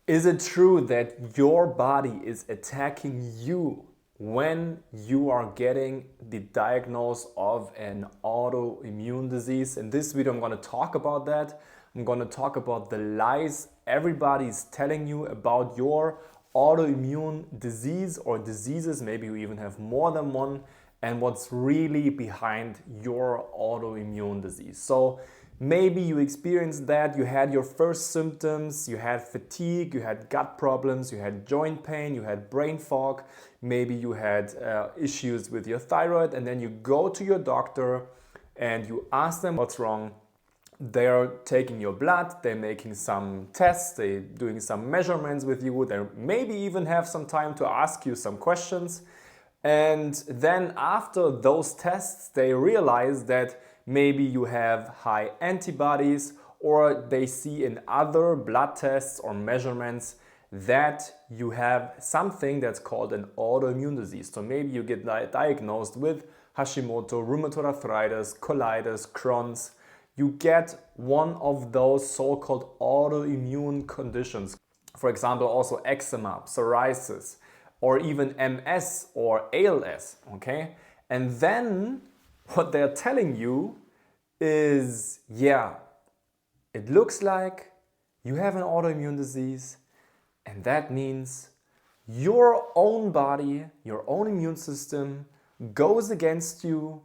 Is it true that your body is attacking you when you are getting the diagnosis of an autoimmune disease? In this video, I'm going to talk about that. I'm going to talk about the lies everybody's telling you about your autoimmune disease or diseases. Maybe you even have more than one, and what's really behind your autoimmune disease. So maybe you experienced that, you had your first symptoms, you had fatigue, you had gut problems, you had joint pain, you had brain fog, maybe you had issues with your thyroid, and then you go to your doctor and you ask them what's wrong. They're taking your blood, they're making some tests, they're doing some measurements with you, they maybe even have some time to ask you some questions. And then after those tests, they realize that maybe you have high antibodies, or they see in other blood tests or measurements that you have something that's called an autoimmune disease. So maybe you get diagnosed with Hashimoto, rheumatoid arthritis, colitis, Crohn's. You get one of those so-called autoimmune conditions. For example, also eczema, psoriasis, or even MS or ALS, okay? And then what they're telling you is, yeah, it looks like you have an autoimmune disease, and that means your own body, your own immune system goes against you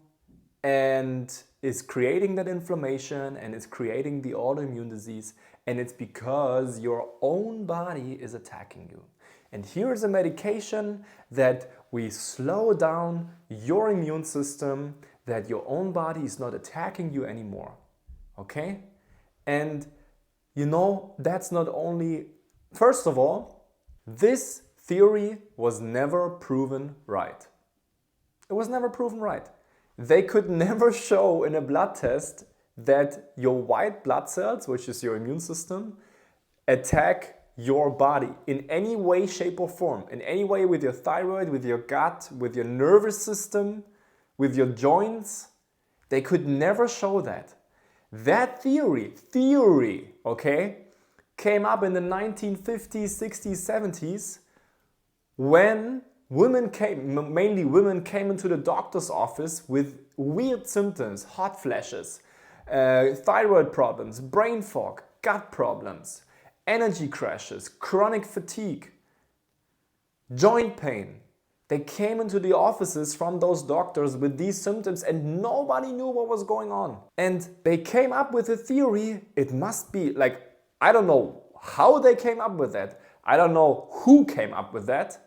and is creating that inflammation and is creating the autoimmune disease, and it's because your own body is attacking you. And here's a medication that we slow down your immune system, that your own body is not attacking you anymore. Okay? And you know, that's not only, first of all, this theory was never proven right. It was never proven right. They could never show in a blood test that your white blood cells, which is your immune system, attack your body in any way, shape or form, in any way with your thyroid, with your gut, with your nervous system, with your joints. They could never show that. That theory, okay, came up in the 1950s, 60s, 70s when mainly women came into the doctor's office with weird symptoms, hot flashes, thyroid problems, brain fog, gut problems, energy crashes, chronic fatigue, joint pain. They came into the offices from those doctors with these symptoms and nobody knew what was going on. And they came up with a theory, it must be like, I don't know how they came up with that. I don't know who came up with that.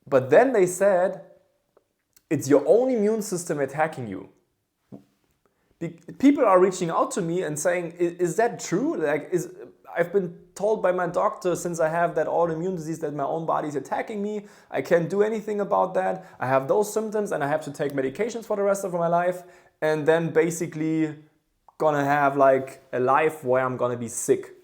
But then they said, it's your own immune system attacking you. People are reaching out to me and saying, is that true? I've been told by my doctor, since I have that autoimmune disease, that my own body is attacking me. I can't do anything about that. I have those symptoms and I have to take medications for the rest of my life. And then basically gonna have like a life where I'm gonna be sick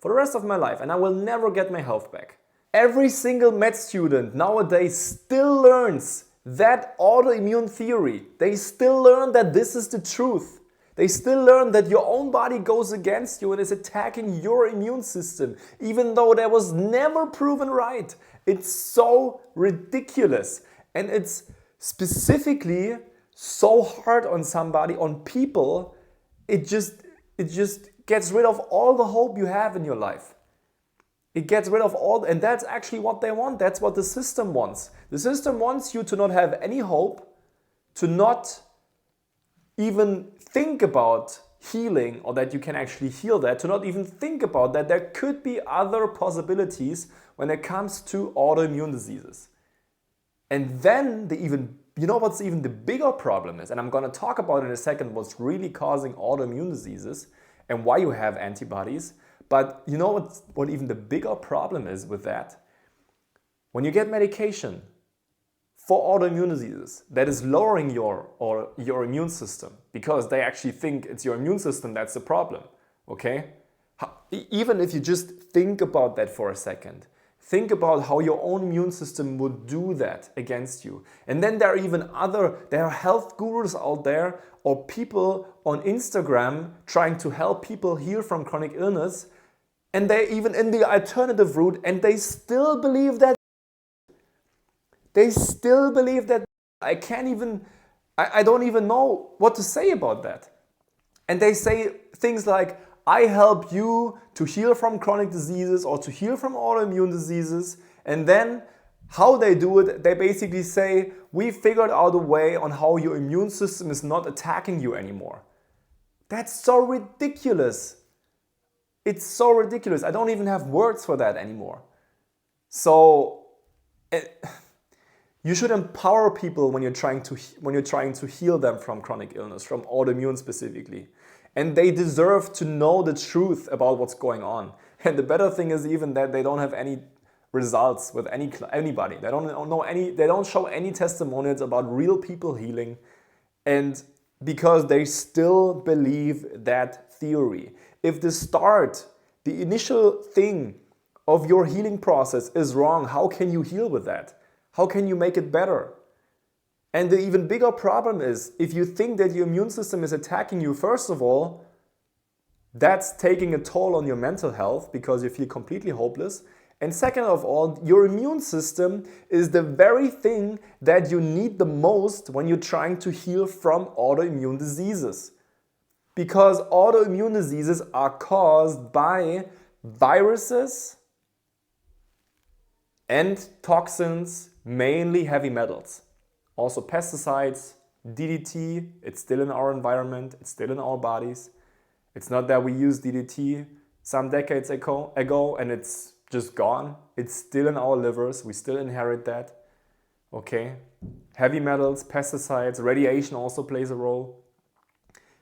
for the rest of my life and I will never get my health back. Every single med student nowadays still learns that autoimmune theory. They still learn that this is the truth. They still learn that your own body goes against you and is attacking your immune system, even though that was never proven right. It's so ridiculous. And it's specifically so hard on somebody, on people, it just gets rid of all the hope you have in your life. It gets rid of all, and that's actually what they want. That's what the system wants. The system wants you to not have any hope, to not even think about healing or that you can actually heal that, to not even think about that there could be other possibilities when it comes to autoimmune diseases. And then you know what's even the bigger problem is, and I'm going to talk about in a second what's really causing autoimmune diseases and why you have antibodies. But you know what even the bigger problem is with that? When you get medication for autoimmune diseases that is lowering your immune system, because they actually think it's your immune system that's the problem, okay? Even if you just think about that for a second, think about how your own immune system would do that against you. And then there are health gurus out there or people on Instagram trying to help people heal from chronic illness. And they're even in the alternative route, and they still believe that. They still believe that. I don't even know what to say about that. And they say things like, I help you to heal from chronic diseases or to heal from autoimmune diseases. And then how they do it, they basically say, we figured out a way on how your immune system is not attacking you anymore. That's so ridiculous. It's so ridiculous. I don't even have words for that anymore. So you should empower people when you're trying to heal them from chronic illness, from autoimmune specifically. And they deserve to know the truth about what's going on. And the better thing is even that they don't have any results with anybody. They don't show any testimonials about real people healing, and because they still believe that theory. If the initial thing of your healing process is wrong, how can you heal with that? How can you make it better? And the even bigger problem is, if you think that your immune system is attacking you, first of all, that's taking a toll on your mental health because you feel completely hopeless. And second of all, your immune system is the very thing that you need the most when you're trying to heal from autoimmune diseases. Because autoimmune diseases are caused by viruses and toxins, mainly heavy metals. Also pesticides, DDT, it's still in our environment, it's still in our bodies. It's not that we used DDT some decades ago and it's just gone. It's still in our livers, we still inherit that. Okay? Heavy metals, pesticides, radiation also plays a role.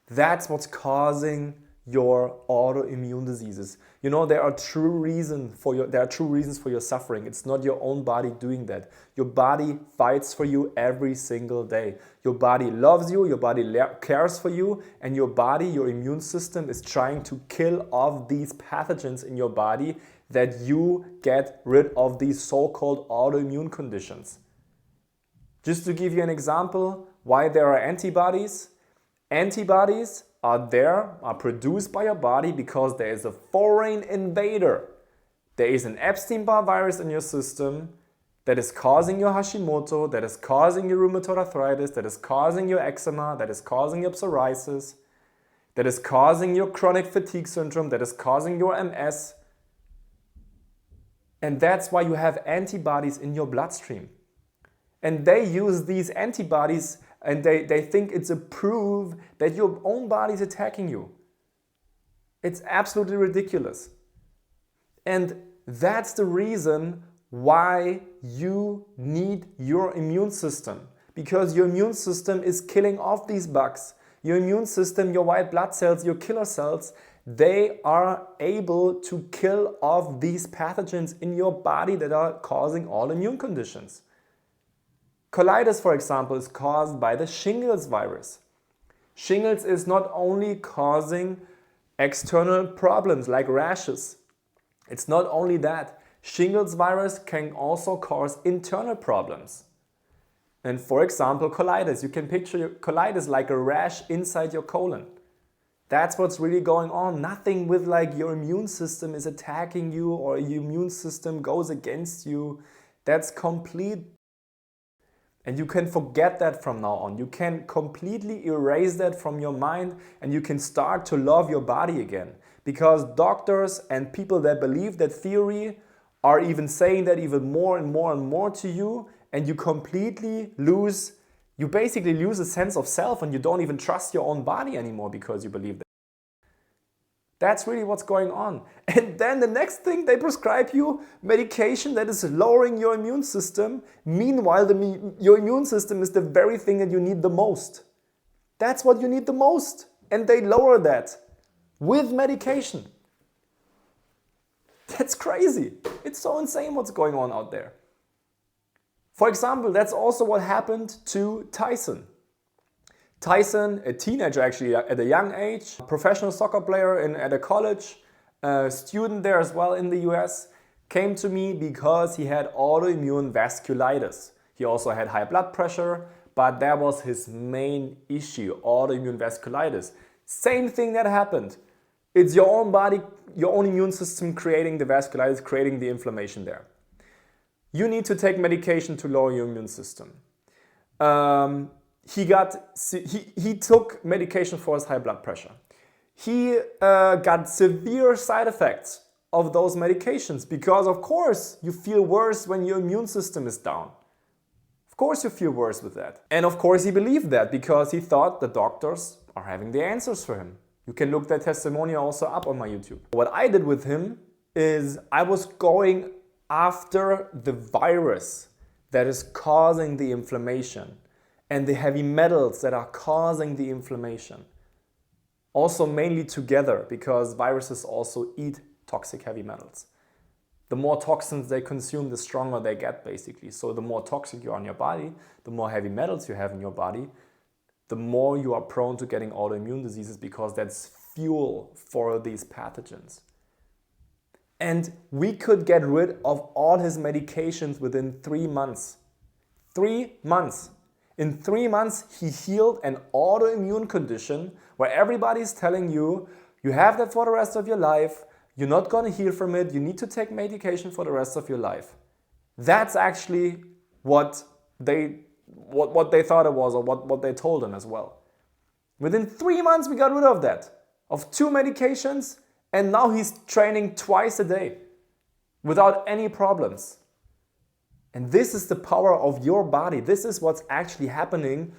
That's what's causing your autoimmune diseases. You know, there are true reasons for your suffering. It's not your own body doing that. Your body fights for you every single day. Your body loves you, your body cares for you, and your body, your immune system is trying to kill off these pathogens in your body that you get rid of these so-called autoimmune conditions. Just to give you an example, why there are antibodies. Antibodies are produced by your body because there is a foreign invader. There is an Epstein-Barr virus in your system that is causing your Hashimoto, that is causing your rheumatoid arthritis, that is causing your eczema, that is causing your psoriasis, that is causing your chronic fatigue syndrome, that is causing your MS. And that's why you have antibodies in your bloodstream. And they use these antibodies and they think it's a proof that your own body is attacking you. It's absolutely ridiculous. And that's the reason why you need your immune system. Because your immune system is killing off these bugs. Your immune system, your white blood cells, your killer cells, they are able to kill off these pathogens in your body that are causing autoimmune conditions. Colitis, for example, is caused by the shingles virus. Shingles is not only causing external problems like rashes. It's not only that. Shingles virus can also cause internal problems. And for example, colitis. You can picture your colitis like a rash inside your colon. That's what's really going on. Nothing with like your immune system is attacking you or your immune system goes against you. That's complete. And you can forget that from now on. You can completely erase that from your mind and you can start to love your body again. Because doctors and people that believe that theory are even saying that even more and more and more to you, and you basically lose a sense of self and you don't even trust your own body anymore because you believe that. That's really what's going on. And then the next thing, they prescribe you medication that is lowering your immune system. Meanwhile, your immune system is the very thing that you need the most. That's what you need the most. And they lower that with medication. That's crazy. It's so insane what's going on out there. For example, that's also what happened to Tyson. Tyson, a teenager actually at a young age, professional soccer player at a college, a student there as well in the US, came to me because he had autoimmune vasculitis. He also had high blood pressure, but that was his main issue, autoimmune vasculitis. Same thing that happened It's your own body, your own immune system creating the vasculitis, creating the inflammation there. You need to take medication to lower your immune system. He took medication for his high blood pressure. He got severe side effects of those medications because, of course, you feel worse when your immune system is down. Of course you feel worse with that. And of course he believed that because he thought the doctors are having the answers for him. You can look that testimonial also up on my YouTube. What I did with him is I was going after the virus that is causing the inflammation and the heavy metals that are causing the inflammation. Also mainly together because viruses also eat toxic heavy metals. The more toxins they consume, the stronger they get basically. So the more toxic you are in your body, the more heavy metals you have in your body, the more you are prone to getting autoimmune diseases because that's fuel for these pathogens. And we could get rid of all his medications within 3 months. 3 months. In 3 months, he healed an autoimmune condition where everybody's telling you, you have that for the rest of your life, you're not going to heal from it, you need to take medication for the rest of your life. That's actually what they thought it was, or what they told him as well. Within 3 months, we got rid of that, of 2 medications, and now he's training twice a day without any problems. And this is the power of your body. This is what's actually happening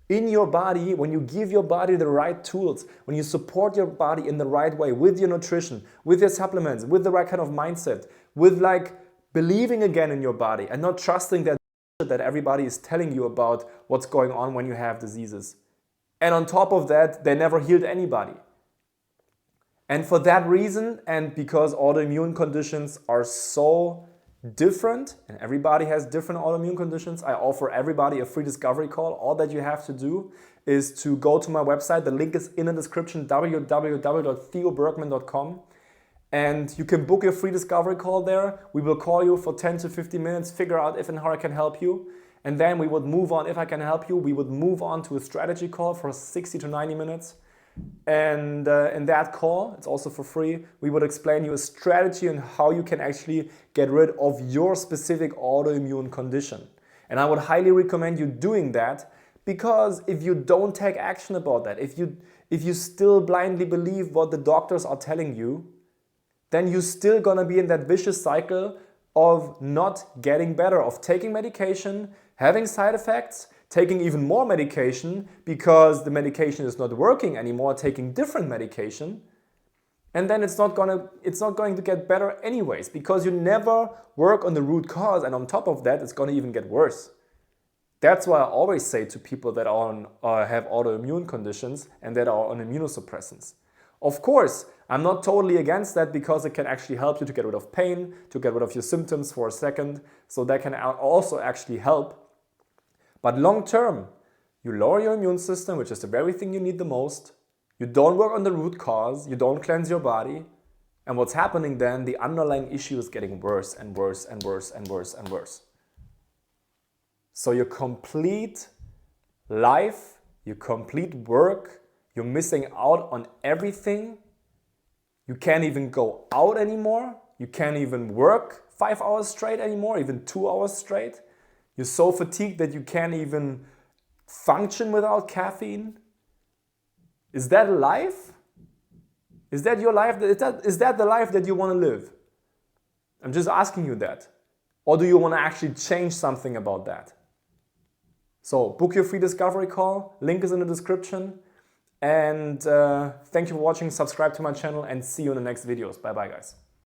in your body when you give your body the right tools, when you support your body in the right way with your nutrition, with your supplements, with the right kind of mindset, with like believing again in your body and not trusting that everybody is telling you about what's going on when you have diseases. And on top of that, they never healed anybody. And for that reason, and because autoimmune conditions are so different, and everybody has different autoimmune conditions, I offer everybody a free discovery call. All that you have to do is to go to my website. The link is in the description, www.theobergmann.com. And you can book your free discovery call there. We will call you for 10 to 15 minutes, figure out if and how I can help you. And then we would move on, if I can help you, we would move on to a strategy call for 60 to 90 minutes. And in that call, it's also for free, we would explain you a strategy on how you can actually get rid of your specific autoimmune condition. And I would highly recommend you doing that, because if you don't take action about that, if you still blindly believe what the doctors are telling you, then you're still gonna be in that vicious cycle of not getting better, of taking medication, having side effects, taking even more medication because the medication is not working anymore, taking different medication, and then it's not going to get better anyways, because you never work on the root cause, and on top of that, it's going to even get worse. That's why I always say to people that have autoimmune conditions and that are on immunosuppressants. Of course, I'm not totally against that, because it can actually help you to get rid of pain, to get rid of your symptoms for a second, so that can also actually help. But long term, you lower your immune system, which is the very thing you need the most. You don't work on the root cause, you don't cleanse your body. And what's happening then, the underlying issue is getting worse and worse and worse and worse and worse. So your complete life, your complete work, you're missing out on everything. You can't even go out anymore. You can't even work 5 hours straight anymore, even 2 hours straight. You're so fatigued that you can't even function without caffeine. Is that life? Is that your life? Is that the life that you want to live? I'm just asking you that. Or do you want to actually change something about that? So book your free discovery call. Link is in the description. And thank you for watching. Subscribe to my channel and see you in the next videos. Bye bye, guys.